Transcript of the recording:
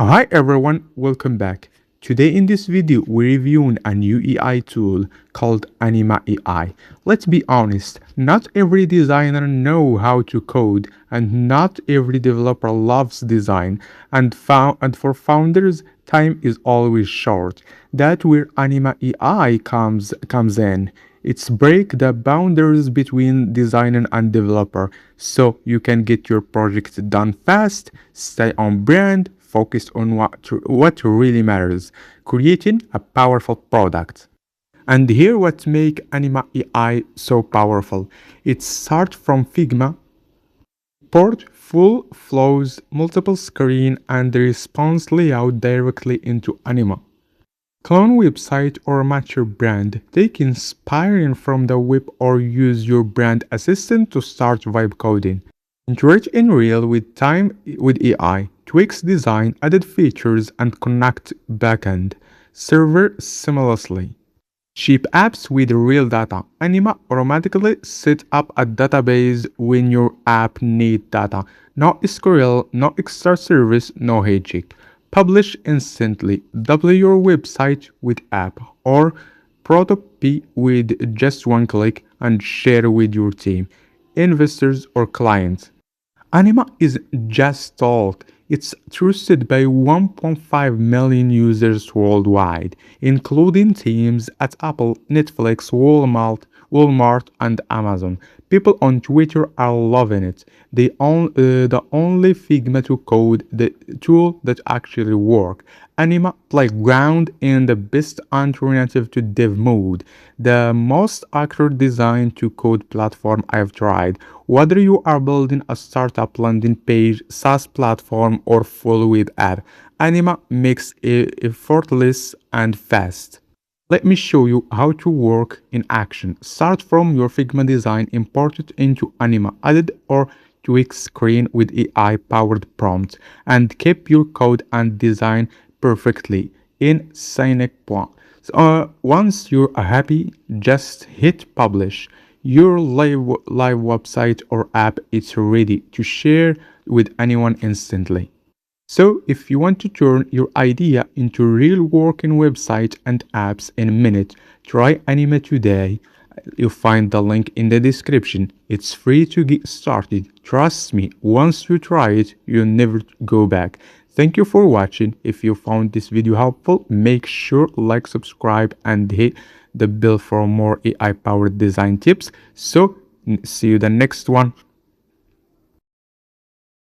Hi everyone, welcome back. Today in this video, we're reviewing a new AI tool called Anima AI. Let's be honest, not every designer knows how to code and not every developer loves design and for founders, time is always short. That's where Anima AI comes in. It's break the boundaries between designer and developer so you can get your project done fast, stay on brand, focus on what really matters, creating a powerful product. And here what make Anima AI so powerful. It starts from Figma, port full flows, multiple screen and the response layout directly into Anima. Clone website or match your brand. Take inspiration from the web or use your brand assistant to start vibe coding. Integrate in real with time with AI. Tweaks design, added features, and connect backend server seamlessly. Cheap apps with real data. Anima automatically set up a database when your app need data. No SQL, no extra service, no headache. Publish instantly. Double your website with app or prototype with just one click and share with your team, investors or clients. Anima is just talk. It's trusted by 1.5 million users worldwide, including teams at Apple, Netflix, Walmart, and Amazon. People on Twitter are loving it. The only Figma to code the tool that actually work. Anima Playground in the best alternative to dev mode, the most accurate design to code platform I've tried. Whether you are building a startup landing page, SaaS platform, or full web app, Anima makes it effortless and fast. Let me show you how to work in action. Start from your Figma design, import it into Anima, added or tweak screen with AI powered prompts, and keep your code and design perfectly in Scenic Point. So, once you're happy, just hit publish. Your live website or app is ready to share with anyone instantly. So, if you want to turn your idea into real working website and apps in a minute, try Anima today. You'll find the link in the description. It's free to get started. Trust me, once you try it, you'll never go back. Thank you for watching. If you found this video helpful, make sure like, subscribe, and hit the bell for more AI powered design tips. So, see you the next one.